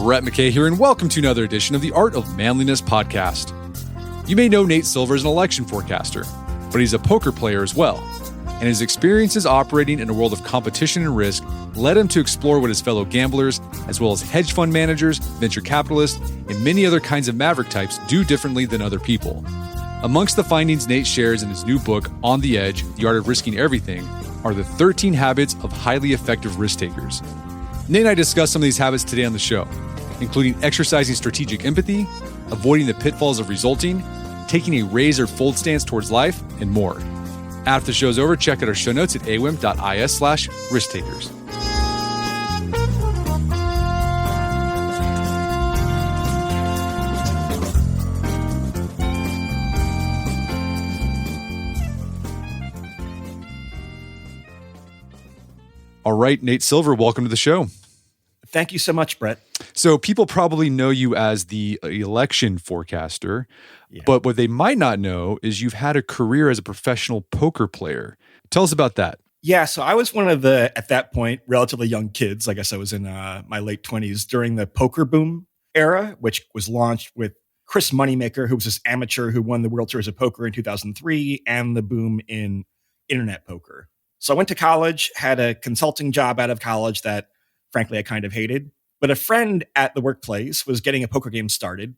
Brett McKay here, and welcome to another edition of the Art of Manliness podcast. You may know Nate Silver as an election forecaster, but he's a poker player as well. And his experiences operating in a world of competition and risk led him to explore what his fellow gamblers, as well as hedge fund managers, venture capitalists, and many other kinds of maverick types do differently than other people. Amongst the findings Nate shares in his new book, On the Edge, The Art of Risking Everything, are the 13 habits of highly effective risk takers. Nate and I discussed some of these habits today on the show, including exercising strategic empathy, avoiding the pitfalls of resulting, taking a raise or fold stance towards life, and more. After the show's over, check out our show notes at awim.is/risk takers. All right, Nate Silver, welcome to the show. Thank you so much, Brett. So people probably know you as the election forecaster, but what they might not know is you've had a career as a professional poker player. Tell us about that. Yeah, so I was one of the, at that point, relatively young kids. I guess I was in my late 20s during the poker boom era, which was launched with Chris Moneymaker, who was this amateur who won the World Series of Poker in 2003, and the boom in internet poker. So I went to college, had a consulting job out of college that, frankly, I kind of hated. But a friend at the workplace was getting a poker game started.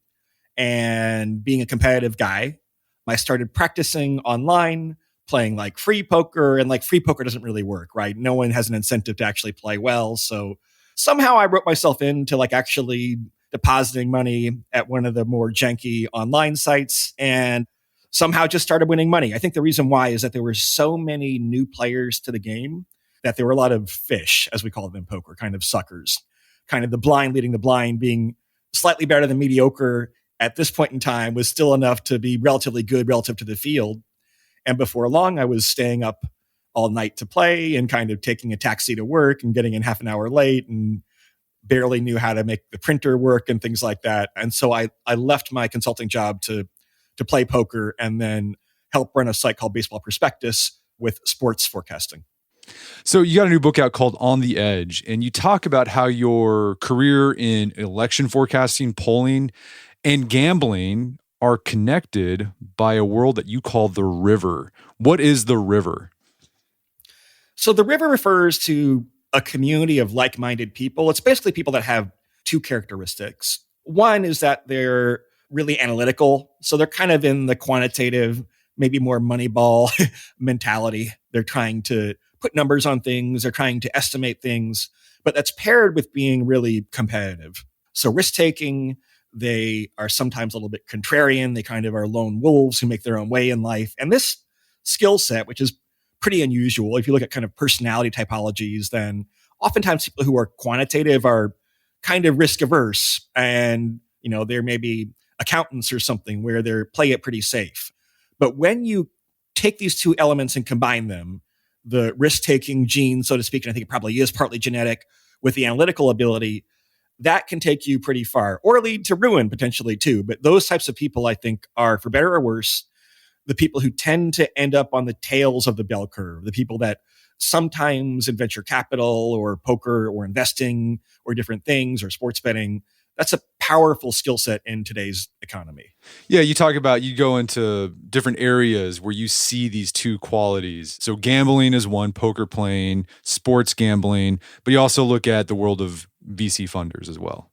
And being a competitive guy, I started practicing online, playing like free poker. And like free poker doesn't really work, right? No one has an incentive to actually play well. So somehow I wrote myself into like actually depositing money at one of the more janky online sites and somehow just started winning money. I think the reason why is that there were so many new players to the game that there were a lot of fish, as we call them in poker, kind of suckers, kind of the blind leading the blind. Being slightly better than mediocre at this point in time was still enough to be relatively good relative to the field. And before long, I was staying up all night to play and kind of taking a taxi to work and getting in half an hour late and barely knew how to make the printer work and things like that. And so I left my consulting job to play poker and then help run a site called Baseball Prospectus with sports forecasting. So you got a new book out called On the Edge, and you talk about how your career in election forecasting, polling, and gambling are connected by a world that you call the river. What is the river? So the river refers to a community of like-minded people. It's basically people that have two characteristics. One is that they're really analytical. So they're kind of in the quantitative, maybe more Moneyball mentality. They're trying to put numbers on things. They're trying to estimate things, but that's paired with being really competitive. So risk-taking, they are sometimes a little bit contrarian. They kind of are lone wolves who make their own way in life. And this skill set, which is pretty unusual, if you look at kind of personality typologies, then oftentimes people who are quantitative are kind of risk averse. And, you know, they're maybe accountants or something where they play it pretty safe. But when you take these two elements and combine them, the risk-taking gene, so to speak, and I think it probably is partly genetic, with the analytical ability, that can take you pretty far or lead to ruin potentially too. But those types of people, I think, are, for better or worse, the people who tend to end up on the tails of the bell curve, the people that sometimes in venture capital or poker or investing or different things or sports betting, that's a powerful skill set in today's economy. Yeah, you talk about, you go into different areas where you see these two qualities. So gambling is one, poker playing, sports gambling, but you also look at the world of VC funders as well.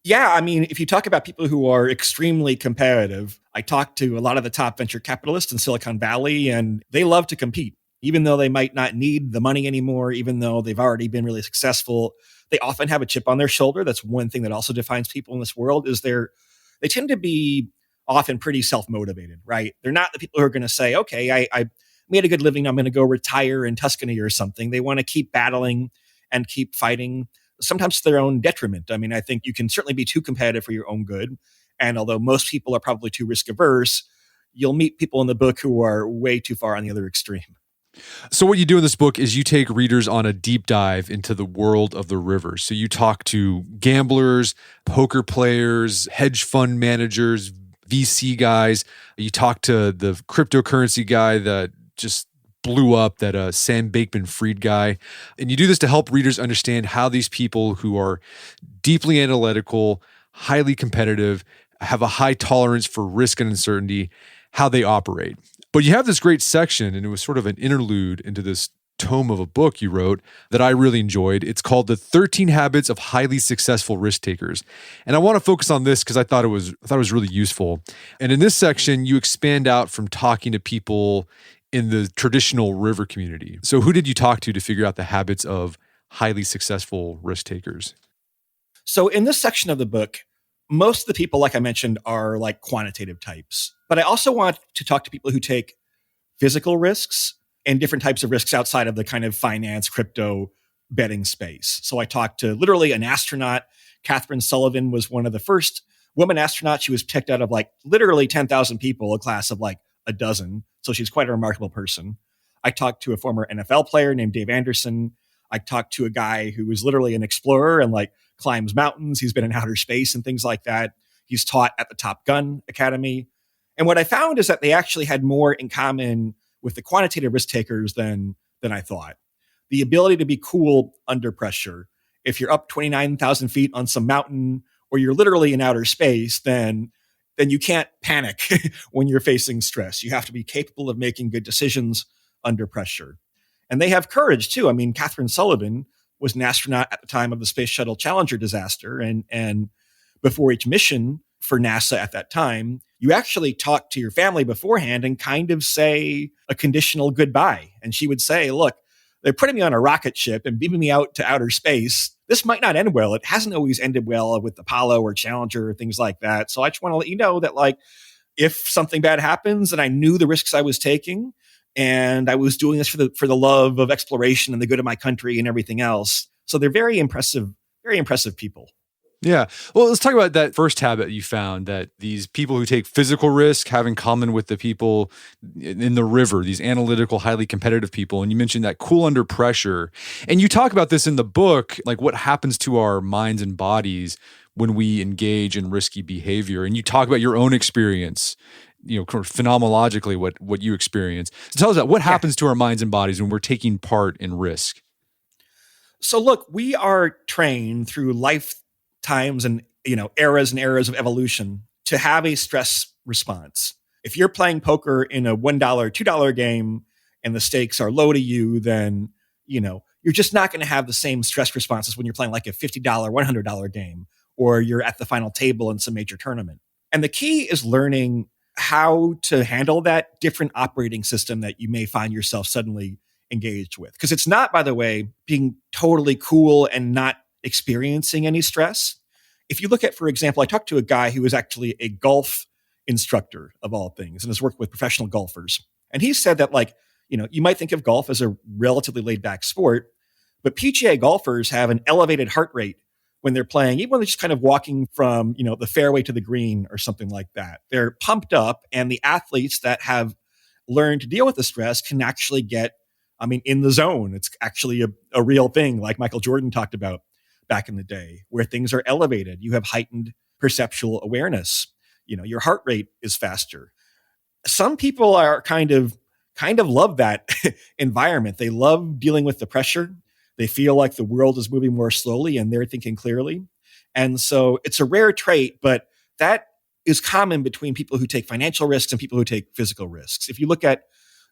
Yeah, I mean, if you talk about people who are extremely competitive, I talk to a lot of the top venture capitalists in Silicon Valley, and they love to compete. Even though they might not need the money anymore, even though they've already been really successful, they often have a chip on their shoulder. That's one thing that also defines people in this world is they tend to be often pretty self-motivated, right? They're not the people who are going to say, okay, I made a good living. I'm going to go retire in Tuscany or something. They want to keep battling and keep fighting, sometimes to their own detriment. I mean, I think you can certainly be too competitive for your own good. And although most people are probably too risk averse, you'll meet people in the book who are way too far on the other extreme. So what you do in this book is you take readers on a deep dive into the world of the river. So you talk to gamblers, poker players, hedge fund managers, VC guys. You talk to the cryptocurrency guy that just blew up, that Sam Bankman-Fried guy. And you do this to help readers understand how these people who are deeply analytical, highly competitive, have a high tolerance for risk and uncertainty, how they operate. But you have this great section, and it was sort of an interlude into this tome of a book you wrote that I really enjoyed. It's called The 13 Habits of Highly Successful Risk Takers. And I want to focus on this because I thought it was really useful. And in this section, you expand out from talking to people in the traditional river community. So who did you talk to figure out the habits of highly successful risk takers? So in this section of the book, most of the people, like I mentioned, are like quantitative types. But I also want to talk to people who take physical risks and different types of risks outside of the kind of finance, crypto, betting space. So I talked to literally an astronaut. Catherine Sullivan was one of the first women astronauts. She was picked out of like literally 10,000 people, a class of like a dozen. So she's quite a remarkable person. I talked to a former NFL player named Dave Anderson. I talked to a guy who was literally an explorer and like climbs mountains. He's been in outer space and things like that. He's taught at the Top Gun Academy. And what I found is that they actually had more in common with the quantitative risk takers than I thought. The ability to be cool under pressure. If you're up 29,000 feet on some mountain or you're literally in outer space, then you can't panic when you're facing stress. You have to be capable of making good decisions under pressure. And they have courage too. I mean, Catherine Sullivan was an astronaut at the time of the Space Shuttle Challenger disaster. And before each mission for NASA at that time, you actually talk to your family beforehand and kind of say a conditional goodbye. And she would say, look, they're putting me on a rocket ship and beaming me out to outer space. This might not end well. It hasn't always ended well with Apollo or Challenger or things like that. So I just want to let you know that, like, if something bad happens and I knew the risks I was taking and I was doing this for the love of exploration and the good of my country and everything else. So they're very impressive people. Yeah. Well, let's talk about that first habit you found that these people who take physical risk have in common with the people in the river, these analytical, highly competitive people. And you mentioned that cool under pressure. And you talk about this in the book, like what happens to our minds and bodies when we engage in risky behavior. And you talk about your own experience, phenomenologically, what you experience. So tell us about what happens to our minds and bodies when we're taking part in risk. So look, we are trained through lifetimes and eras and eras of evolution to have a stress response. If you're playing poker in a $1, $2 game and the stakes are low to you, then you're just not going to have the same stress responses when you're playing like a $50, $100 game, or you're at the final table in some major tournament. And the key is learning how to handle that different operating system that you may find yourself suddenly engaged with. Because it's not, by the way, being totally cool and not experiencing any stress. If you look at, for example, I talked to a guy who was actually a golf instructor of all things and has worked with professional golfers. And he said that, you might think of golf as a relatively laid back sport, but PGA golfers have an elevated heart rate when they're playing, even when they're just kind of walking from, the fairway to the green or something like that. They're pumped up, and the athletes that have learned to deal with the stress can actually get, in the zone. It's actually a real thing, like Michael Jordan talked about back in the day, where things are elevated. You have heightened perceptual awareness. Your heart rate is faster. Some people are kind of love that environment. They love dealing with the pressure. They feel like the world is moving more slowly and they're thinking clearly. And so it's a rare trait, but that is common between people who take financial risks and people who take physical risks. If you look at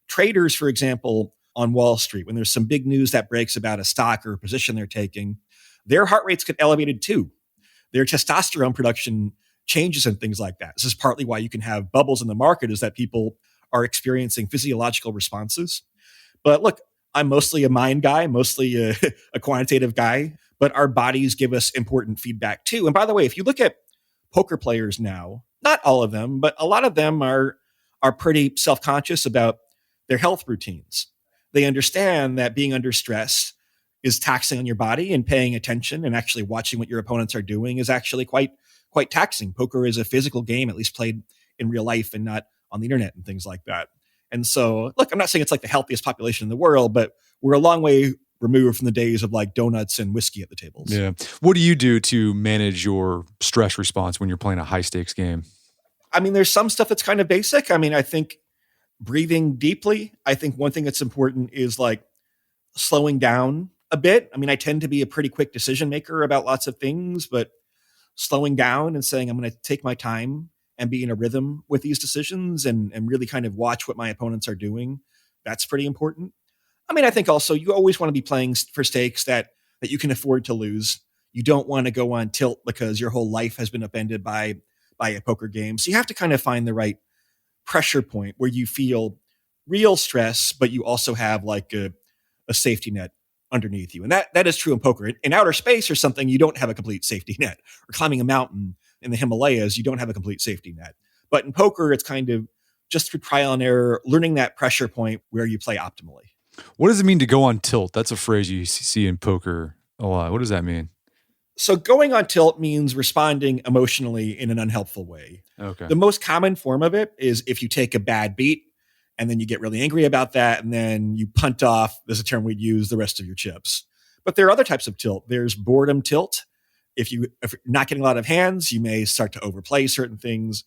traders, for example, on Wall Street, when there's some big news that breaks about a stock or a position they're taking, their heart rates get elevated too. Their testosterone production changes and things like that. This is partly why you can have bubbles in the market, is that people are experiencing physiological responses. But look, I'm mostly a mind guy, mostly a quantitative guy, but our bodies give us important feedback too. And by the way, if you look at poker players now, not all of them, but a lot of them are pretty self-conscious about their health routines. They understand that being under stress is taxing on your body, and paying attention and actually watching what your opponents are doing is actually quite taxing. Poker is a physical game, at least played in real life and not on the internet and things like that. And so, look, I'm not saying it's like the healthiest population in the world, but we're a long way removed from the days of like donuts and whiskey at the tables. Yeah. What do you do to manage your stress response when you're playing a high stakes game? There's some stuff that's kind of basic. I think breathing deeply. I think one thing that's important is like slowing down a bit. I mean, I tend to be a pretty quick decision maker about lots of things, but slowing down and saying, I'm going to take my time and be in a rhythm with these decisions and really kind of watch what my opponents are doing. That's pretty important. I mean, I think also you always want to be playing for stakes that you can afford to lose. You don't want to go on tilt because your whole life has been upended by a poker game. So you have to kind of find the right pressure point where you feel real stress, but you also have like a safety net underneath you. And that is true in poker. In outer space or something, you don't have a complete safety net. Or climbing a mountain in the Himalayas, you don't have a complete safety net. But in poker, it's kind of just through trial and error, learning that pressure point where you play optimally. What does it mean to go on tilt? That's a phrase you see in poker a lot. What does that mean? So going on tilt means responding emotionally in an unhelpful way. Okay. The most common form of it is if you take a bad beat and then you get really angry about that and then you punt off, there's a term we'd use, the rest of your chips. But there are other types of tilt. There's boredom tilt. If you're not getting a lot of hands, you may start to overplay certain things.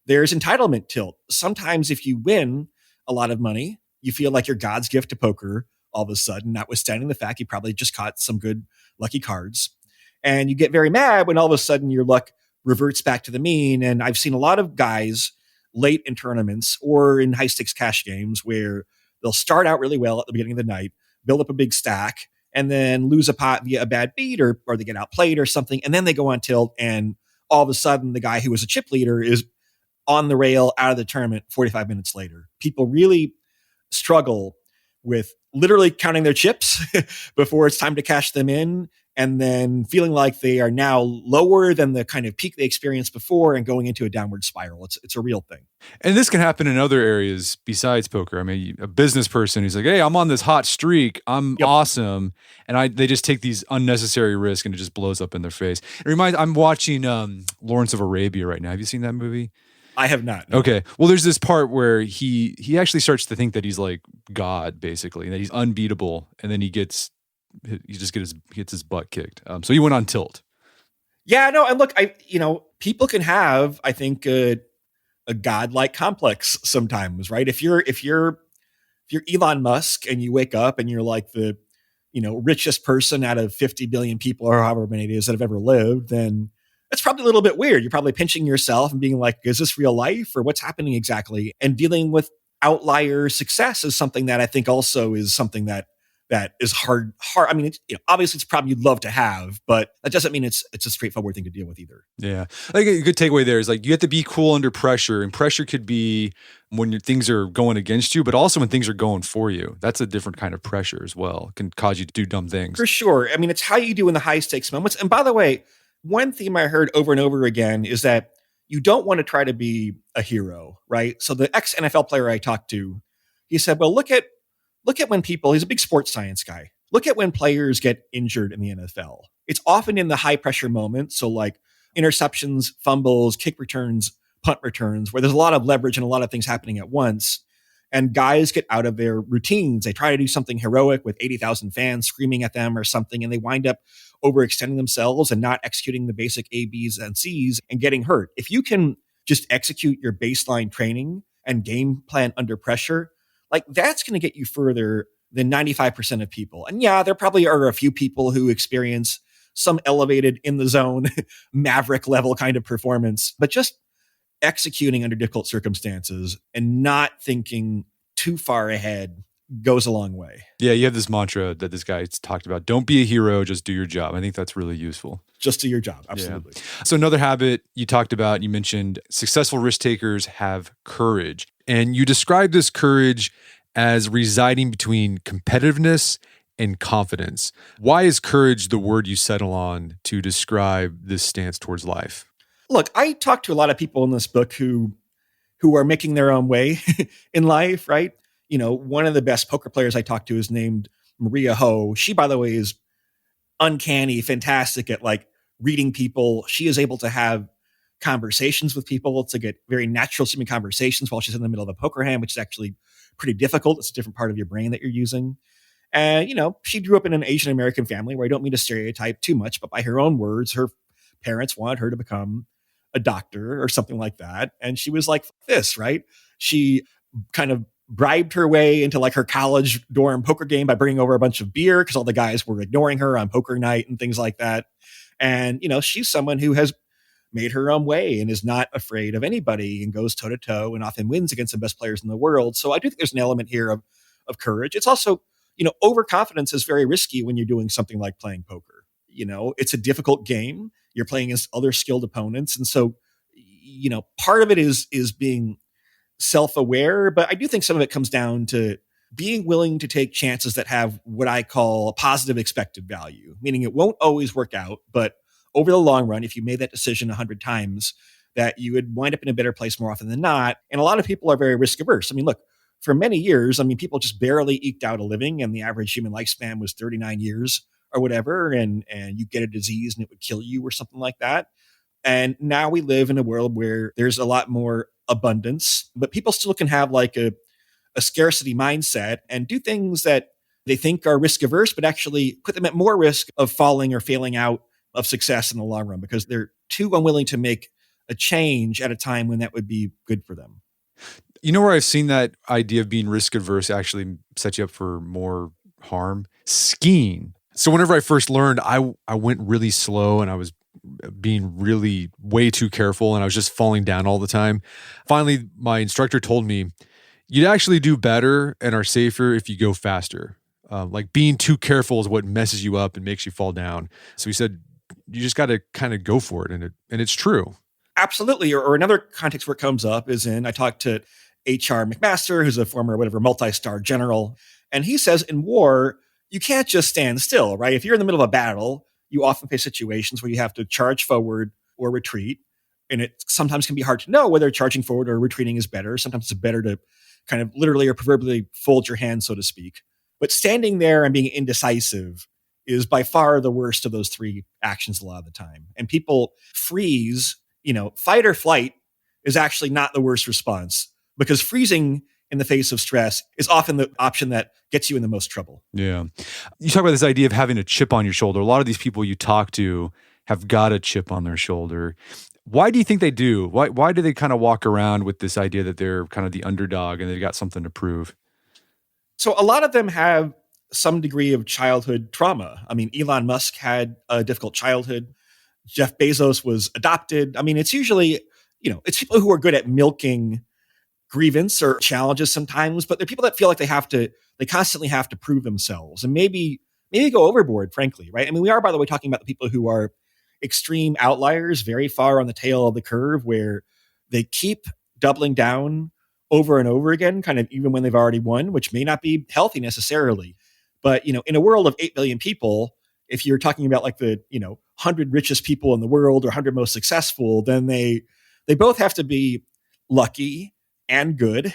There's entitlement tilt. Sometimes if you win a lot of money, you feel like you're God's gift to poker all of a sudden, notwithstanding the fact you probably just caught some good lucky cards. And you get very mad when all of a sudden your luck reverts back to the mean. And I've seen a lot of guys late in tournaments or in high stakes cash games where they'll start out really well at the beginning of the night, build up a big stack, and then lose a pot via a bad beat or they get outplayed or something. And then they go on tilt. And all of a sudden the guy who was a chip leader is on the rail out of the tournament 45 minutes later. People really struggle with literally counting their chips before it's time to cash them in, and then feeling like they are now lower than the kind of peak they experienced before and going into a downward spiral. It's a real thing. And this can happen in other areas besides poker. I mean, a business person who's like, hey, I'm on this hot streak. I'm awesome. And they just take these unnecessary risks and it just blows up in their face. I'm watching Lawrence of Arabia right now. Have you seen that movie? I have not. No. Okay. Well, there's this part where he actually starts to think that he's like God, basically, and that he's unbeatable. And then he gets his butt kicked. So he went on tilt. Yeah, no. And look, people can have, I think, a godlike complex sometimes, right? If you're Elon Musk and you wake up and you're like the, richest person out of 50 billion people or however many it is that have ever lived, then it's probably a little bit weird. You're probably pinching yourself and being like, is this real life or what's happening exactly? And dealing with outlier success is something that I think also is something that is hard. I mean, obviously it's a problem you'd love to have, but that doesn't mean it's a straightforward thing to deal with either. Yeah. I think a good takeaway there is like, you have to be cool under pressure, and pressure could be when things are going against you, but also when things are going for you. That's a different kind of pressure as well. It can cause you to do dumb things. For sure. I mean, it's how you do in the high stakes moments. And by the way, one theme I heard over and over again is that you don't want to try to be a hero, right? So the ex-NFL player I talked to, he said, well, look at when people, he's a big sports science guy. Look at when players get injured in the NFL. It's often in the high pressure moments. So like interceptions, fumbles, kick returns, punt returns, where there's a lot of leverage and a lot of things happening at once. And guys get out of their routines. They try to do something heroic with 80,000 fans screaming at them or something, and they wind up overextending themselves and not executing the basic A, B's, and C's and getting hurt. If you can just execute your baseline training and game plan under pressure, like that's going to get you further than 95% of people. And yeah, there probably are a few people who experience some elevated in the zone, maverick level kind of performance, but just executing under difficult circumstances and not thinking too far ahead goes a long way. Yeah, you have this mantra that this guy talked about. Don't be a hero, just do your job. I think that's really useful. Just do your job. Absolutely. Yeah. So another habit you talked about, you mentioned successful risk takers have courage. And you described this courage as residing between competitiveness and confidence. Why is courage the word you settle on to describe this stance towards life? Look, I talk to a lot of people in this book who are making their own way in life, right? One of the best poker players I talked to is named Maria Ho. She, by the way, is uncanny, fantastic at like reading people. She is able to have conversations with people, to get very natural seeming conversations while she's in the middle of a poker hand, which is actually pretty difficult. It's a different part of your brain that you're using. And, she grew up in an Asian American family where I don't mean to stereotype too much, but by her own words, her parents wanted her to become a doctor or something like that. And she was like, this, right? She kind of bribed her way into like her college dorm poker game by bringing over a bunch of beer because all the guys were ignoring her on poker night and things like that. And, she's someone who has made her own way and is not afraid of anybody and goes toe to toe and often wins against the best players in the world. So I do think there's an element here of courage. It's also, overconfidence is very risky when you're doing something like playing poker. It's a difficult game. You're playing against other skilled opponents. And so, part of it is being self-aware, but I do think some of it comes down to being willing to take chances that have what I call a positive expected value, meaning it won't always work out, but over the long run, if you made that decision 100 times, that you would wind up in a better place more often than not. And a lot of people are very risk averse. I mean, look, for many years, people just barely eked out a living, and the average human lifespan was 39 years or whatever, and you get a disease and it would kill you or something like that. And now we live in a world where there's a lot more abundance, but people still can have like a scarcity mindset and do things that they think are risk averse, but actually put them at more risk of falling or failing out of success in the long run because they're too unwilling to make a change at a time when that would be good for them. You know where I've seen that idea of being risk averse actually set you up for more harm? Skiing. So whenever I first learned, I went really slow and I was being really way too careful and I was just falling down all the time. Finally, my instructor told me, you'd actually do better and are safer if you go faster. Like being too careful is what messes you up and makes you fall down. So he said, you just got to kind of go for it. And it's true. Absolutely. Or another context where it comes up is I talked to H.R. McMaster, who's a former multi-star general. And he says in war, you can't just stand still, right? If you're in the middle of a battle, you often face situations where you have to charge forward or retreat. And it sometimes can be hard to know whether charging forward or retreating is better. Sometimes it's better to kind of literally or proverbially fold your hands, so to speak. But standing there and being indecisive is by far the worst of those three actions a lot of the time. And people freeze, fight or flight is actually not the worst response because freezing in the face of stress is often the option that gets you in the most trouble. Yeah. You talk about this idea of having a chip on your shoulder. A lot of these people you talk to have got a chip on their shoulder. Why do you think they do? Why do they kind of walk around with this idea that they're kind of the underdog and they've got something to prove? So a lot of them have some degree of childhood trauma. I mean, Elon Musk had a difficult childhood. Jeff Bezos was adopted. I mean, it's usually, it's people who are good at milking grievance or challenges sometimes, but they're people that feel like they constantly have to prove themselves and maybe go overboard, frankly, right? I mean, we are, by the way, talking about the people who are extreme outliers, very far on the tail of the curve, where they keep doubling down over and over again, kind of even when they've already won, which may not be healthy necessarily. But, in a world of 8 billion people, if you're talking about like the, 100 richest people in the world or 100 most successful, then they both have to be lucky and good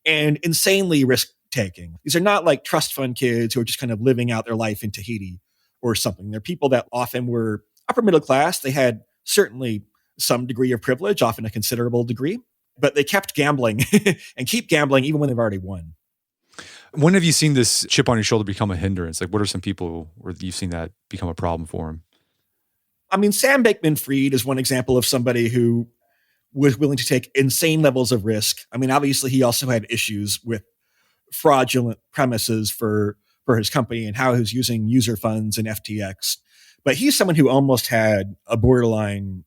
and insanely risk-taking. These are not like trust fund kids who are just kind of living out their life in Tahiti or something. They're people that often were upper middle class. They had certainly some degree of privilege, often a considerable degree, but they kept gambling and keep gambling even when they've already won. When have you seen this chip on your shoulder become a hindrance? Like, what are some people where you've seen that become a problem for them? I mean, Sam Bankman-Fried is one example of somebody who was willing to take insane levels of risk. I mean, obviously, he also had issues with fraudulent premises for his company and how he was using user funds and FTX. But he's someone who almost had a borderline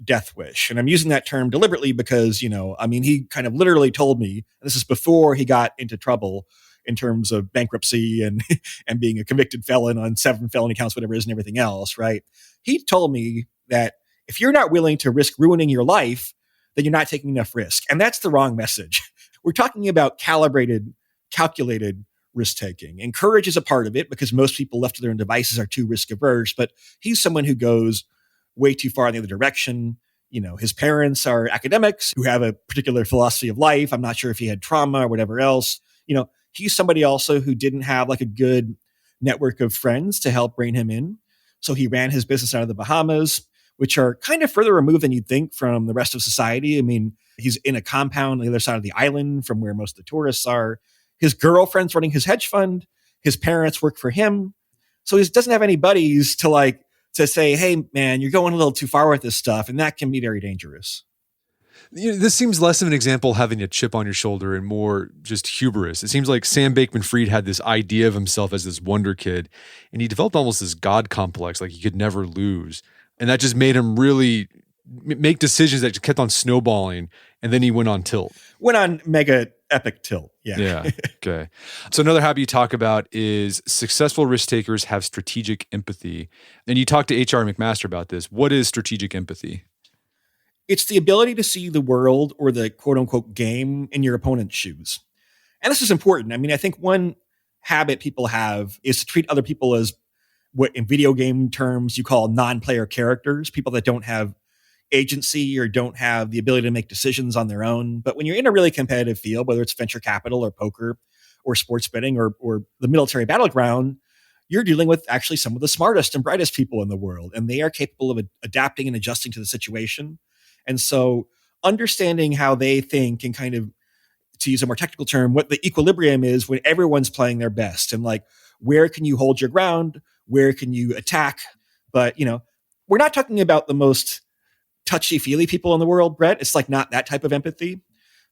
death wish. And I'm using that term deliberately because, he kind of literally told me, this is before he got into trouble in terms of bankruptcy and and being a convicted felon on 7 felony counts, whatever it is, and everything else, right? He told me that if you're not willing to risk ruining your life, then you're not taking enough risk. And that's the wrong message. We're talking about calculated risk taking. And courage is a part of it because most people left to their own devices are too risk averse, but he's someone who goes way too far in the other direction. His parents are academics who have a particular philosophy of life. I'm not sure if he had trauma or whatever else. He's somebody also who didn't have like a good network of friends to help rein him in. So he ran his business out of the Bahamas, which are kind of further removed than you'd think from the rest of society. I mean, he's in a compound on the other side of the island from where most of the tourists are. His girlfriend's running his hedge fund. His parents work for him. So he doesn't have any buddies to say, hey, man, you're going a little too far with this stuff. And that can be very dangerous. This seems less of an example of having a chip on your shoulder and more just hubris. It seems like Sam Bankman-Fried had this idea of himself as this wonder kid, and he developed almost this God complex, like he could never lose. And that just made him really make decisions that just kept on snowballing, and then he went on tilt. Went on mega epic tilt. Yeah. Okay. So another habit you talk about is successful risk takers have strategic empathy. And you talked to H.R. McMaster about this. What is strategic empathy? It's the ability to see the world or the quote unquote game in your opponent's shoes. And this is important. I mean, I think one habit people have is to treat other people as what in video game terms you call non-player characters, people that don't have agency or don't have the ability to make decisions on their own. But when you're in a really competitive field, whether it's venture capital or poker or sports betting or the military battleground, you're dealing with actually some of the smartest and brightest people in the world, and they are capable of adapting and adjusting to the situation. And so understanding how they think and kind of, to use a more technical term, what the equilibrium is when everyone's playing their best and like, where can you hold your ground? Where can you attack? But, we're not talking about the most touchy-feely people in the world, Brett. It's like not that type of empathy,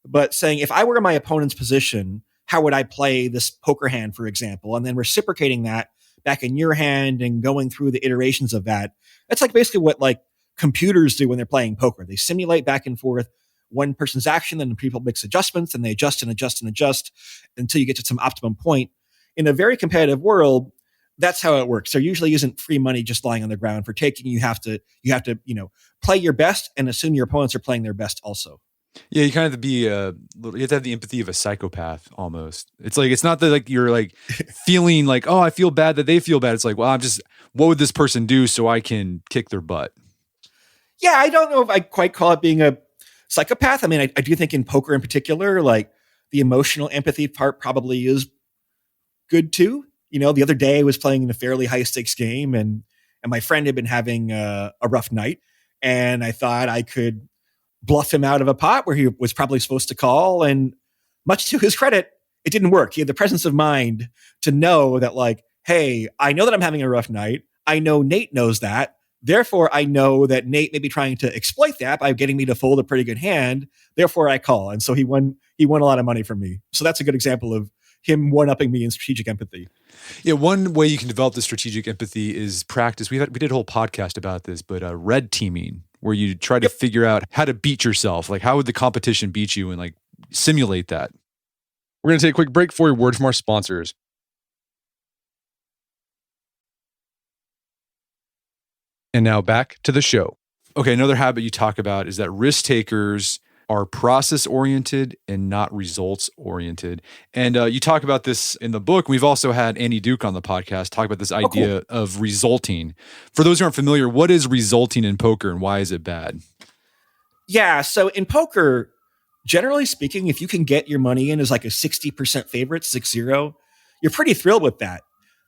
but saying if I were in my opponent's position, how would I play this poker hand, for example? And then reciprocating that back in your hand and going through the iterations of that. That's like basically what like computers do when they're playing poker. They simulate back and forth one person's action, then people makes adjustments and they adjust and adjust and adjust until you get to some optimum point. In a very competitive world, that's how it works. There usually isn't free money just lying on the ground for taking. You have to, play your best and assume your opponents are playing their best also. Yeah, you kind of have to be you have to have the empathy of a psychopath almost. It's like, it's not that like you're like feeling like, oh, I feel bad that they feel bad. It's like, well, what would this person do so I can kick their butt? Yeah, I don't know if I quite call it being a psychopath. I mean, I do think in poker in particular, like the emotional empathy part probably is good too. The other day I was playing in a fairly high stakes game and my friend had been having a rough night, and I thought I could bluff him out of a pot where he was probably supposed to call. And much to his credit, it didn't work. He had the presence of mind to know that like, hey, I know that I'm having a rough night. I know Nate knows that. Therefore, I know that Nate may be trying to exploit that by getting me to fold a pretty good hand. Therefore, I call. And so he won a lot of money from me. So that's a good example of him one-upping me in strategic empathy. Yeah, one way you can develop the strategic empathy is practice. We did a whole podcast about this, but red teaming, where you try to figure out how to beat yourself. Like, how would the competition beat you, and like simulate that. We're going to take a quick break for a word from our sponsors. And now back to the show. Okay, another habit you talk about is that risk takers are process-oriented and not results-oriented. And you talk about this in the book. We've also had Andy Duke on the podcast talk about this idea of resulting. For those who aren't familiar, what is resulting in poker and why is it bad? Yeah, so in poker, generally speaking, if you can get your money in as like a 60% favorite, 6-0, you're pretty thrilled with that.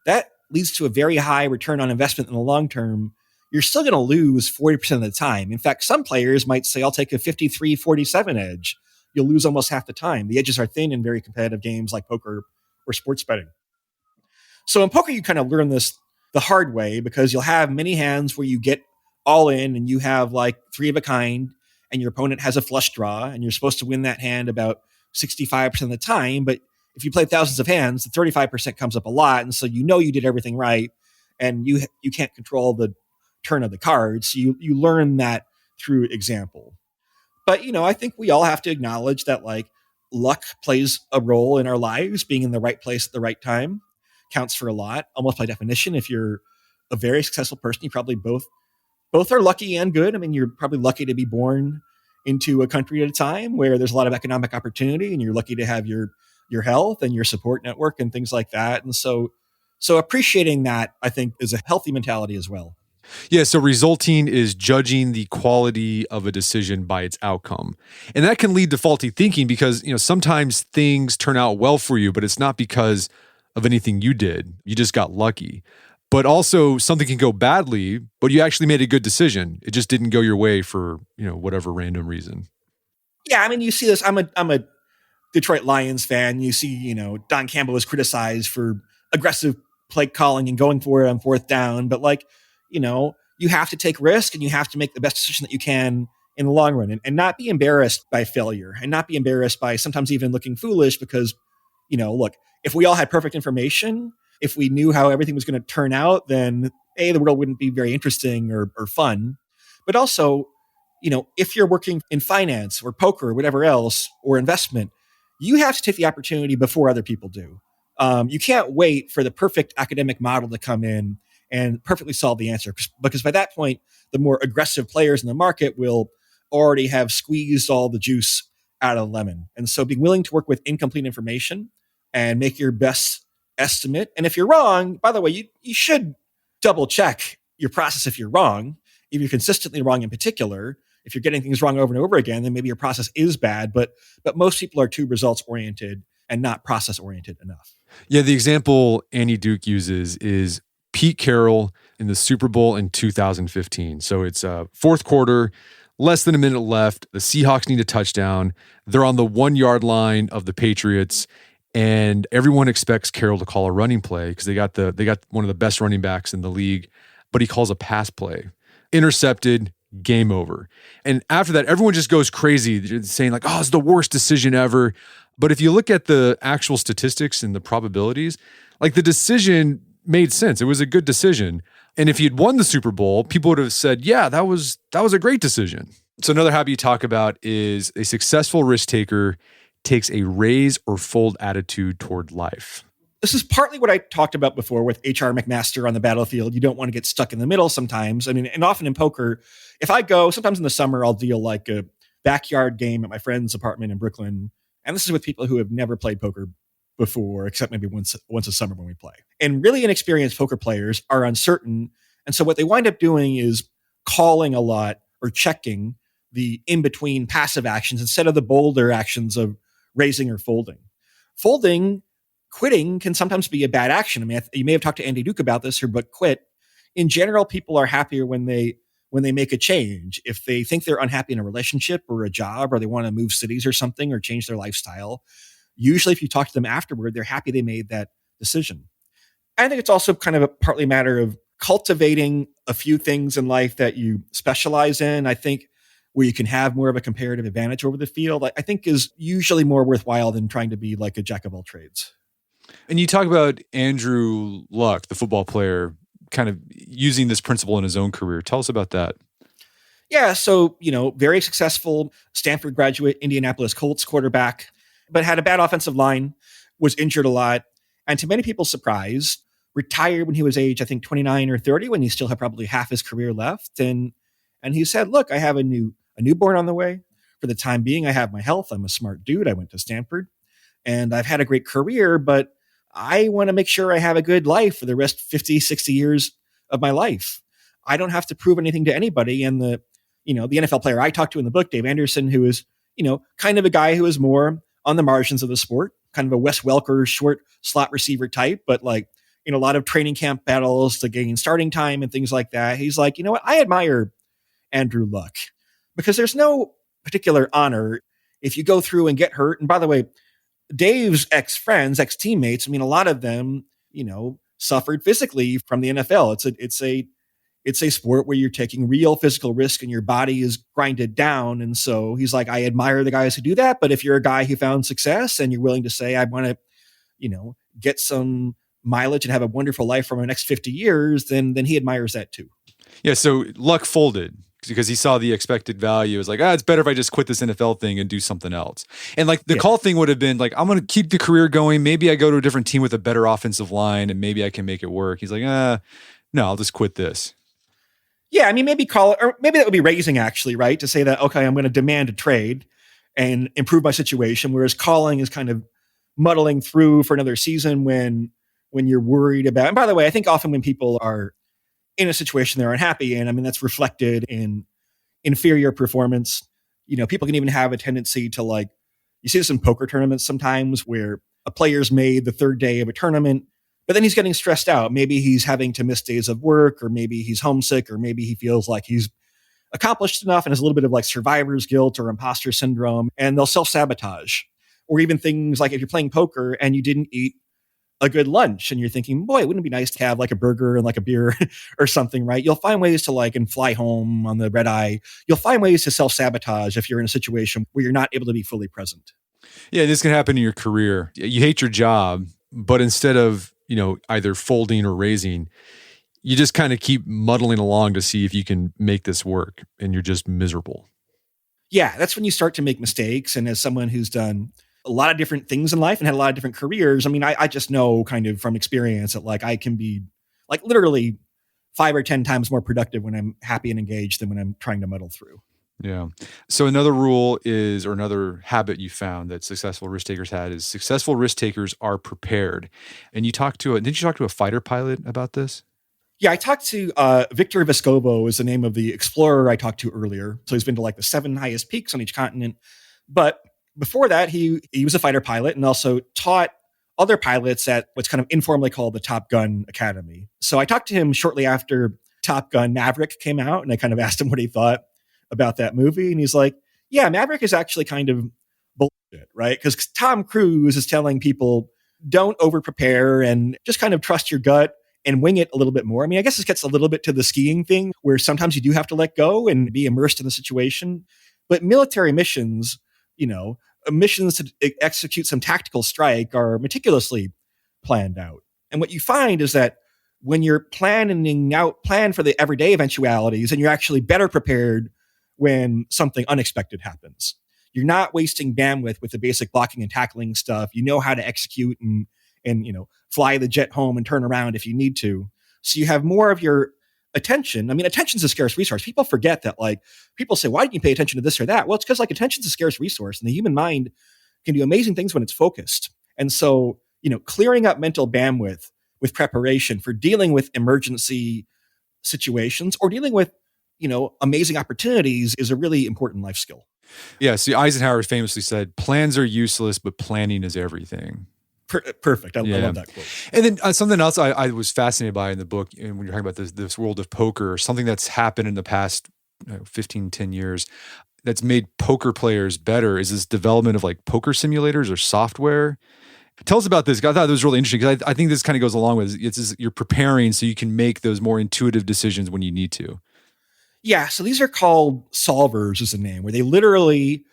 That leads to a very high return on investment in the long term. You're still going to lose 40% of the time. In fact, some players might say, I'll take a 53-47 edge. You'll lose almost half the time. The edges are thin in very competitive games like poker or sports betting. So in poker, you kind of learn this the hard way because you'll have many hands where you get all in and you have like 3 of a kind and your opponent has a flush draw and you're supposed to win that hand about 65% of the time. But if you play thousands of hands, the 35% comes up a lot. And so you did everything right and you can't control the turn of the cards. You learn that through example. But, I think we all have to acknowledge that like luck plays a role in our lives. Being in the right place at the right time counts for a lot. Almost by definition, if you're a very successful person, you probably both are lucky and good. I mean, you're probably lucky to be born into a country at a time where there's a lot of economic opportunity and you're lucky to have your health and your support network and things like that. And so appreciating that, I think, is a healthy mentality as well. Yeah, so resulting is judging the quality of a decision by its outcome. And that can lead to faulty thinking because, sometimes things turn out well for you, but it's not because of anything you did. You just got lucky. But also something can go badly, but you actually made a good decision. It just didn't go your way for, whatever random reason. Yeah, I mean, you see this. I'm a Detroit Lions fan. You see, Don Campbell was criticized for aggressive play calling and going for it on 4th down, but like, you have to take risk and you have to make the best decision that you can in the long run, and not be embarrassed by failure, and not be embarrassed by sometimes even looking foolish because, look, if we all had perfect information, if we knew how everything was going to turn out, then the world wouldn't be very interesting or fun. But also, if you're working in finance or poker or whatever else, or investment, you have to take the opportunity before other people do. You can't wait for the perfect academic model to come in and perfectly solve the answer, because by that point, the more aggressive players in the market will already have squeezed all the juice out of the lemon. And so being willing to work with incomplete information and make your best estimate. And if you're wrong, by the way, you should double check your process if you're wrong. If you're consistently wrong in particular, if you're getting things wrong over and over again, then maybe your process is bad. But most people are too results oriented and not process oriented enough. Yeah, the example Andy Duke uses is Pete Carroll in the Super Bowl in 2015. So it's fourth quarter, less than a minute left. The Seahawks need a touchdown. They're on the 1 yard line of the Patriots, and everyone expects Carroll to call a running play because they got one of the best running backs in the league, but he calls a pass play. Intercepted, game over. And after that, everyone just goes crazy saying like, oh, it's the worst decision ever. But if you look at the actual statistics and the probabilities, like the decision made sense. It was a good decision. And if he had won the Super Bowl, people would have said, yeah, that was a great decision. So another habit you talk about is a successful risk taker takes a raise or fold attitude toward life. This is partly what I talked about before with H.R. McMaster on the battlefield. You don't want to get stuck in the middle sometimes. I mean, and often in poker, if I go, sometimes in the summer, I'll deal like a backyard game at my friend's apartment in Brooklyn. And this is with people who have never played poker before, except maybe once a summer when we play. And really inexperienced poker players are uncertain. And so what they wind up doing is calling a lot or checking the in-between passive actions instead of the bolder actions of raising or folding. Quitting can sometimes be a bad action. I mean, you may have talked to Andy Duke about this, her book Quit. In general, people are happier when they make a change. If they think they're unhappy in a relationship or a job, or they want to move cities or something or change their lifestyle, usually if you talk to them afterward, they're happy they made that decision. I think it's also kind of a partly matter of cultivating a few things in life that you specialize in. I think where you can have more of a comparative advantage over the field, I think is usually more worthwhile than trying to be like a jack of all trades. And you talk about Andrew Luck, the football player, kind of using this principle in his own career. Tell us about that. Yeah, so, very successful Stanford graduate, Indianapolis Colts quarterback, but had a bad offensive line, was injured a lot, and to many people's surprise, retired when he was age, I think 29 or 30, when he still had probably half his career left. And he said, look, I have a newborn on the way. For the time being, I have my health. I'm a smart dude. I went to Stanford and I've had a great career, but I want to make sure I have a good life for the rest 50, 60 years of my life. I don't have to prove anything to anybody. And the NFL player I talked to in the book, Dave Anderson, who is, kind of a guy who is more on the margins of the sport, kind of a Wes Welker short slot receiver type, but like, a lot of training camp battles to gain starting time and things like that. He's like, you know what? I admire Andrew Luck because there's no particular honor if you go through and get hurt. And by the way, Dave's ex-friends, ex-teammates, I mean, a lot of them, suffered physically from the NFL. It's a sport where you're taking real physical risk and your body is grinded down. And so he's like, I admire the guys who do that. But if you're a guy who found success and you're willing to say, I want to, get some mileage and have a wonderful life for my next 50 years, then he admires that too. Yeah. So Luck folded because he saw the expected value. It was like, it's better if I just quit this NFL thing and do something else. And like the call thing would have been like, I'm going to keep the career going. Maybe I go to a different team with a better offensive line and maybe I can make it work. He's like, no, I'll just quit this. Yeah. I mean, maybe call it, or maybe that would be raising actually, right? To say that, okay, I'm going to demand a trade and improve my situation. Whereas calling is kind of muddling through for another season when you're worried about, and by the way, I think often when people are in a situation they're unhappy in, I mean, that's reflected in inferior performance. People can even have a tendency to like, you see this in poker tournaments sometimes where a player's made the third day of a tournament, but then he's getting stressed out. Maybe he's having to miss days of work, or maybe he's homesick, or maybe he feels like he's accomplished enough and has a little bit of like survivor's guilt or imposter syndrome, and they'll self-sabotage. Or even things like if you're playing poker and you didn't eat a good lunch and you're thinking, boy, wouldn't it be nice to have like a burger and like a beer or something, right? You'll find ways to like and fly home on the red eye. You'll find ways to self-sabotage if you're in a situation where you're not able to be fully present. Yeah, this can happen in your career. You hate your job, but instead of, either folding or raising, you just kind of keep muddling along to see if you can make this work, and you're just miserable. Yeah, that's when you start to make mistakes. And as someone who's done a lot of different things in life and had a lot of different careers, I mean, I just know kind of from experience that like I can be like literally 5 or 10 times more productive when I'm happy and engaged than when I'm trying to muddle through. Yeah. So another rule is, or another habit you found that successful risk takers had is successful risk takers are prepared. And did you talk to a fighter pilot about this? Yeah, I talked to Victor Vescovo is the name of the explorer I talked to earlier. So he's been to like the 7 highest peaks on each continent. But before that, he was a fighter pilot and also taught other pilots at what's kind of informally called the Top Gun Academy. So I talked to him shortly after Top Gun Maverick came out, and I kind of asked him what he thought about that movie. And he's like, yeah, Maverick is actually kind of bullshit, right? Because Tom Cruise is telling people, don't over prepare and just kind of trust your gut and wing it a little bit more. I mean, I guess this gets a little bit to the skiing thing where sometimes you do have to let go and be immersed in the situation. But military missions, missions to execute some tactical strike are meticulously planned out. And what you find is that when you're plan for the everyday eventualities, and you're actually better prepared when something unexpected happens. You're not wasting bandwidth with the basic blocking and tackling stuff. You know how to execute and fly the jet home and turn around if you need to. So you have more of your attention. I mean, attention's a scarce resource. People forget that. Like, people say, why didn't you pay attention to this or that? Well, it's because like attention's a scarce resource, and the human mind can do amazing things when it's focused. And so, clearing up mental bandwidth with preparation for dealing with emergency situations or dealing with amazing opportunities is a really important life skill. Yeah. See, Eisenhower famously said, plans are useless, but planning is everything. Perfect. I love that quote. And then something else I was fascinated by in the book, and when you're talking about this world of poker, something that's happened in the past 15, 10 years that's made poker players better is this development of like poker simulators or software. Tell us about this. I thought it was really interesting because I think this kind of goes along with you're preparing so you can make those more intuitive decisions when you need to. Yeah, so these are called solvers is the name, where they literally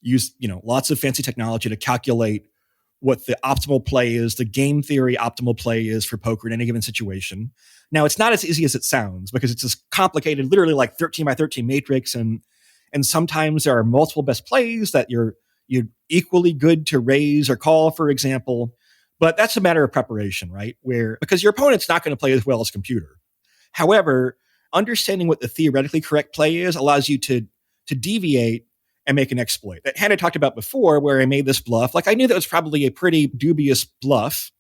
use, lots of fancy technology to calculate what the optimal play is, the game theory optimal play is for poker in any given situation. Now, it's not as easy as it sounds because it's this complicated, literally like 13 by 13 matrix, and sometimes there are multiple best plays that you're equally good to raise or call, for example. But that's a matter of preparation, right? Because your opponent's not going to play as well as computer. However, understanding what the theoretically correct play is allows you to deviate and make an exploit. That Hannah talked about before, where I made this bluff. Like, I knew that was probably a pretty dubious bluff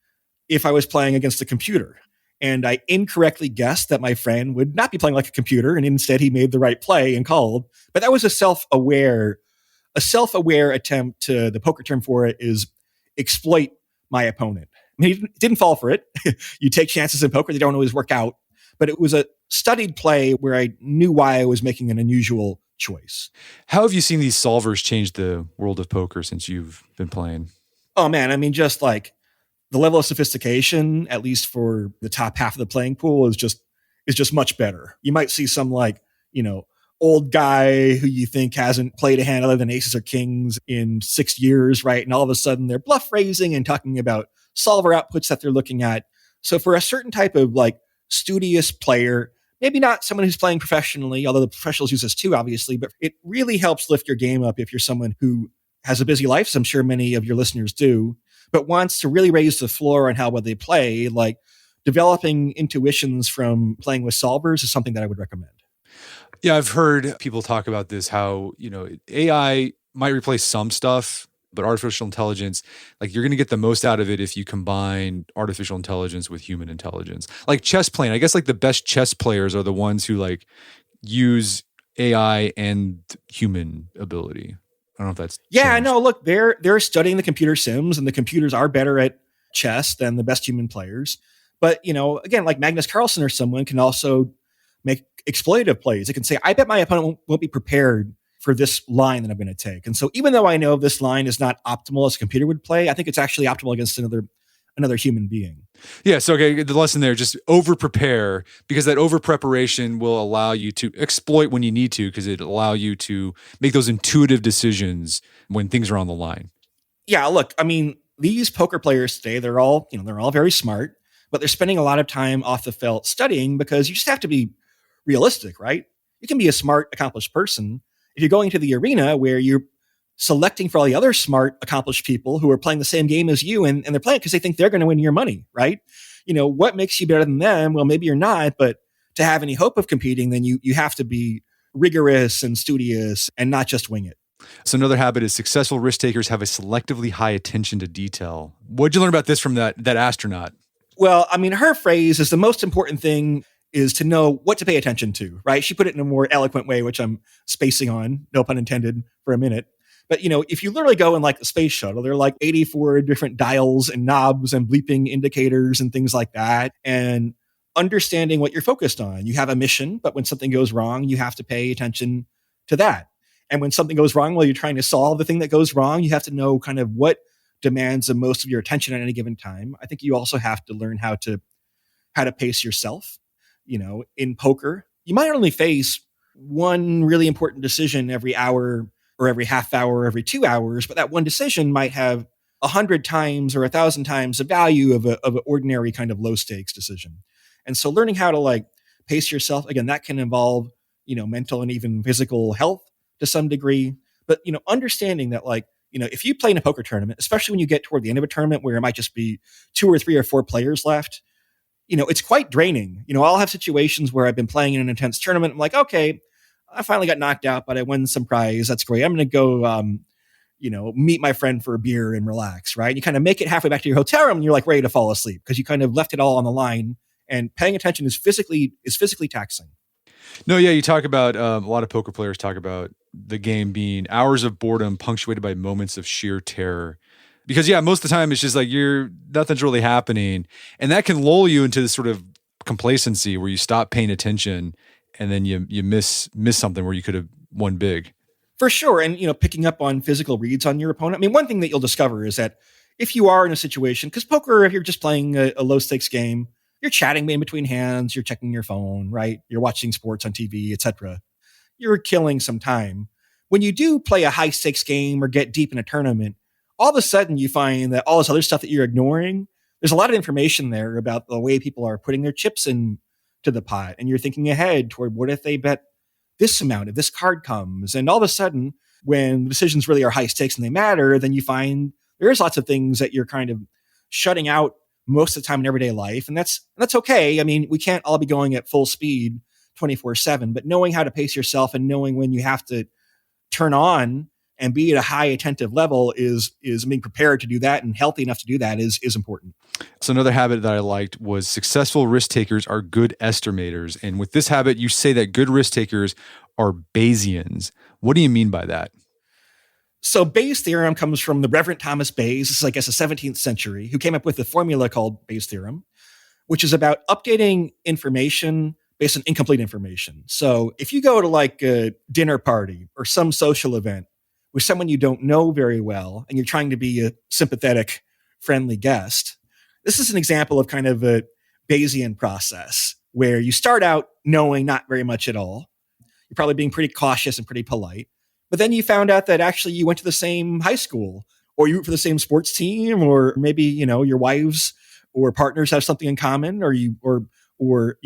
if I was playing against a computer. And I incorrectly guessed that my friend would not be playing like a computer, and instead he made the right play and called. But that was a self-aware attempt to, the poker term for it is exploit my opponent. I mean, he didn't fall for it. You take chances in poker, they don't always work out. But it was a studied play where I knew why I was making an unusual choice. How have you seen these solvers change the world of poker since you've been playing? Oh man, I mean, just like the level of sophistication, at least for the top half of the playing pool, is just much better. You might see some like, old guy who you think hasn't played a hand other than aces or kings in 6 years, right? And all of a sudden they're bluff raising and talking about solver outputs that they're looking at. So for a certain type of like studious player, maybe not someone who's playing professionally, although the professionals use this too, obviously, but it really helps lift your game up if you're someone who has a busy life, as I'm sure many of your listeners do, but wants to really raise the floor on how well they play. Like, developing intuitions from playing with solvers is something that I would recommend. Yeah, I've heard people talk about this, how, AI might replace some stuff, but artificial intelligence, like, you're going to get the most out of it if you combine artificial intelligence with human intelligence. Like chess playing, I guess like the best chess players are the ones who like use AI and human ability. I don't know if that's changed. No, look, they're studying the computer sims, and the computers are better at chess than the best human players. But, again, like Magnus Carlsen or someone can also make exploitative plays. It can say, I bet my opponent won't be prepared for this line that I'm going to take. And so even though I know this line is not optimal as a computer would play, I think it's actually optimal against another another human being. Yeah. So, okay, the lesson there, just over prepare, because that over preparation will allow you to exploit when you need to, because it allow you to make those intuitive decisions when things are on the line. Yeah, look, I mean, these poker players today, they're all very smart, but they're spending a lot of time off the felt studying because you just have to be realistic, right? You can be a smart, accomplished person if you're going to the arena where you're selecting for all the other smart, accomplished people who are playing the same game as you, and they're playing because they think they're going to win your money, right? What makes you better than them? Well, maybe you're not, but to have any hope of competing, then you have to be rigorous and studious and not just wing it. So another habit is successful risk takers have a selectively high attention to detail. What'd you learn about this from that astronaut? Well, I mean, her phrase is the most important thing is to know what to pay attention to, right? She put it in a more eloquent way, which I'm spacing on, no pun intended, for a minute. But, if you literally go in like the space shuttle, there are like 84 different dials and knobs and bleeping indicators and things like that. And understanding what you're focused on. You have a mission, but when something goes wrong, you have to pay attention to that. And when something goes wrong while you're trying to solve the thing that goes wrong, you have to know kind of what demands the most of your attention at any given time. I think you also have to learn how to pace yourself. In poker, you might only face one really important decision every hour or every half hour or every 2 hours, but that one decision might have 100 times or 1,000 times the value of an ordinary kind of low stakes decision. And so learning how to like pace yourself, again, that can involve, mental and even physical health to some degree. But, understanding that like, if you play in a poker tournament, especially when you get toward the end of a tournament where it might just be 2 or 3 or 4 players left, it's quite draining. I'll have situations where I've been playing in an intense tournament. I'm like, okay, I finally got knocked out, but I won some prize. That's great. I'm going to go, meet my friend for a beer and relax, right? And you kind of make it halfway back to your hotel room and you're like ready to fall asleep because you kind of left it all on the line, and paying attention is physically taxing. No, yeah, you talk about a lot of poker players talk about the game being hours of boredom punctuated by moments of sheer terror. Because most of the time it's just like nothing's really happening, and that can lull you into this sort of complacency where you stop paying attention, and then you miss something where you could have won big. For sure, and picking up on physical reads on your opponent. I mean, one thing that you'll discover is that if you are in a situation, because poker, if you're just playing a low stakes game, you're chatting in between hands, you're checking your phone, right? You're watching sports on TV, etc. You're killing some time. When you do play a high stakes game or get deep in a tournament, all of a sudden you find that all this other stuff that you're ignoring, there's a lot of information there about the way people are putting their chips into the pot. And you're thinking ahead toward what if they bet this amount if this card comes. And all of a sudden, when the decisions really are high stakes and they matter, then you find there's lots of things that you're kind of shutting out most of the time in everyday life. And that's okay. I mean, we can't all be going at full speed 24/7, but knowing how to pace yourself and knowing when you have to turn on and be at a high attentive level is being prepared to do that and healthy enough to do that is important. So another habit that I liked was successful risk takers are good estimators. And with this habit, you say that good risk takers are Bayesians. What do you mean by that? So Bayes' theorem comes from the Reverend Thomas Bayes. This is, I guess, the 17th century, who came up with a formula called Bayes' theorem, which is about updating information based on incomplete information. So if you go to like a dinner party or some social event with someone you don't know very well, and you're trying to be a sympathetic, friendly guest, this is an example of kind of a Bayesian process where you start out knowing not very much at all. You're probably being pretty cautious and pretty polite. But then you found out that actually you went to the same high school, or you root for the same sports team, or maybe, your wives or partners have something in common, or you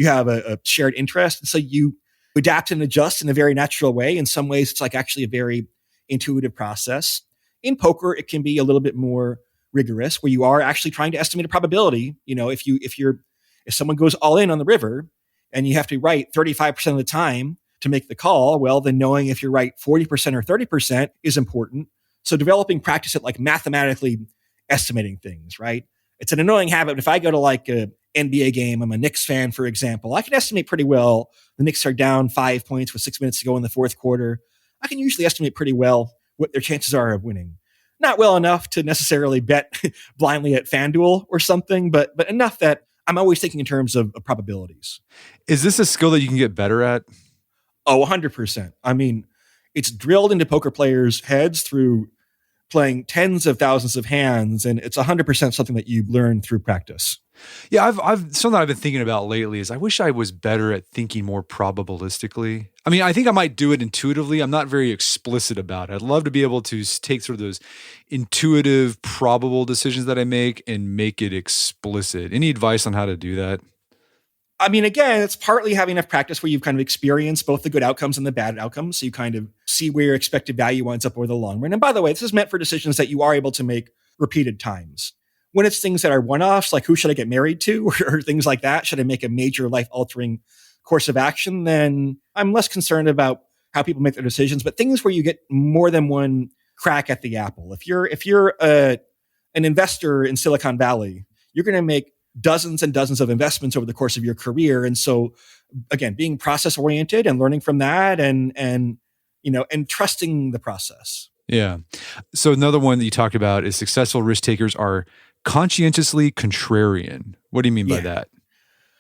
have a shared interest. And so you adapt and adjust in a very natural way. In some ways, it's like actually a very intuitive process. In poker, it can be a little bit more rigorous, where you are actually trying to estimate a probability. If someone goes all in on the river and you have to write 35% of the time to make the call, well, then knowing if you're right 40% or 30% is important. So developing practice at like mathematically estimating things, right? It's an annoying habit. If I go to like a NBA game, I'm a Knicks fan, for example, I can estimate pretty well. The Knicks are down 5 points with 6 minutes to go in the fourth quarter. I can usually estimate pretty well what their chances are of winning. Not well enough to necessarily bet blindly at FanDuel or something, but enough that I'm always thinking in terms of probabilities. Is this a skill that you can get better at? Oh, 100%. I mean, it's drilled into poker players' heads through playing tens of thousands of hands, and it's 100% something that you learn through practice. Yeah, I've something I've been thinking about lately is I wish I was better at thinking more probabilistically. I mean, I think I might do it intuitively. I'm not very explicit about it. I'd love to be able to take sort of those intuitive, probable decisions that I make and make it explicit. Any advice on how to do that? I mean, again, it's partly having enough practice where you've kind of experienced both the good outcomes and the bad outcomes. So you kind of see where your expected value winds up over the long run. And by the way, this is meant for decisions that you are able to make repeated times. When it's things that are one-offs, like who should I get married to or things like that, should I make a major life-altering course of action, then I'm less concerned about how people make their decisions. But things where you get more than one crack at the apple. If you're an investor in Silicon Valley, you're going to make dozens and dozens of investments over the course of your career. And so, again, being process-oriented and learning from that and trusting the process. Yeah. So another one that you talked about is successful risk takers are conscientiously contrarian. What do you mean by that?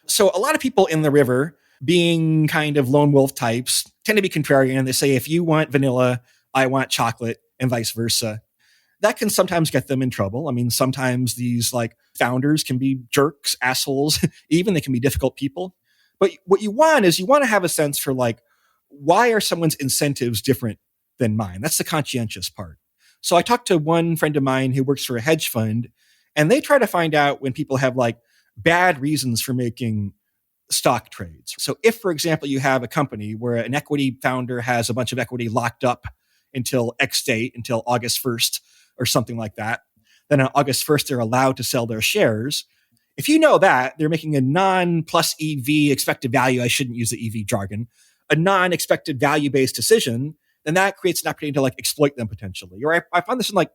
So a lot of people in the river, being kind of lone wolf types, tend to be contrarian. They say, if you want vanilla, I want chocolate, and vice versa. That can sometimes get them in trouble. I mean, sometimes these like founders can be jerks, assholes, even they can be difficult people. But what you want is you want to have a sense for like, why are someone's incentives different than mine? That's the conscientious part. So I talked to one friend of mine who works for a hedge fund, and they try to find out when people have like bad reasons for making stock trades. So if, for example, you have a company where an equity founder has a bunch of equity locked up until X date, until August 1st or something like that, then on August 1st, they're allowed to sell their shares. If you know that they're making a non-plus EV expected value, I shouldn't use the EV jargon, a non-expected value-based decision, then that creates an opportunity to like exploit them potentially. Or I find this in like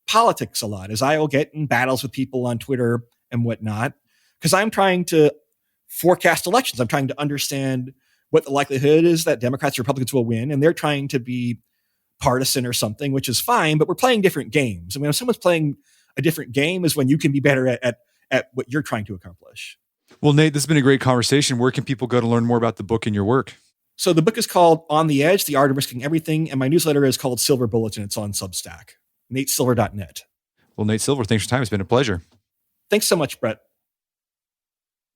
politics a lot, as I will get in battles with people on Twitter and whatnot, because I'm trying to forecast elections. I'm trying to understand what the likelihood is that Democrats or Republicans will win, and they're trying to be partisan or something, which is fine, but we're playing different games. I mean, if someone's playing a different game is when you can be better at what you're trying to accomplish. Well, Nate, this has been a great conversation. Where can people go to learn more about the book and your work? So the book is called On the Edge, The Art of Risking Everything, and my newsletter is called Silver Bulletin. It's on Substack, natesilver.net. Well, Nate Silver, thanks for your time. It's been a pleasure. Thanks so much, Brett.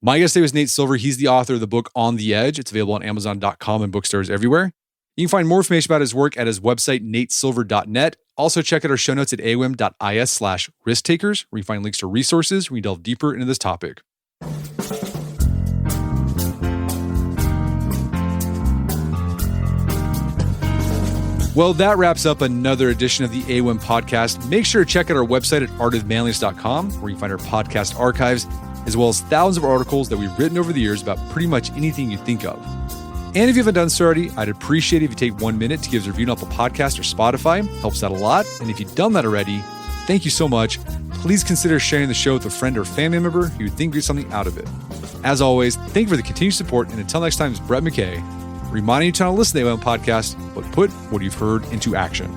My guest today was Nate Silver. He's the author of the book On the Edge. It's available on Amazon.com and bookstores everywhere. You can find more information about his work at his website, natesilver.net. Also, check out our show notes at awim.is/risk-takers, where you find links to resources where we delve deeper into this topic. Well, that wraps up another edition of the AWIM podcast. Make sure to check out our website at artofmanliness.com, where you find our podcast archives, as well as thousands of articles that we've written over the years about pretty much anything you think of. And if you haven't done so already, I'd appreciate it if you take 1 minute to give us a review on Apple Podcasts or Spotify. Helps out a lot. And if you've done that already, thank you so much. Please consider sharing the show with a friend or family member who you think gets something out of it. As always, thank you for the continued support. And until next time, it's Brett McKay, reminding you to not listen to the AWIM podcast, but put what you've heard into action.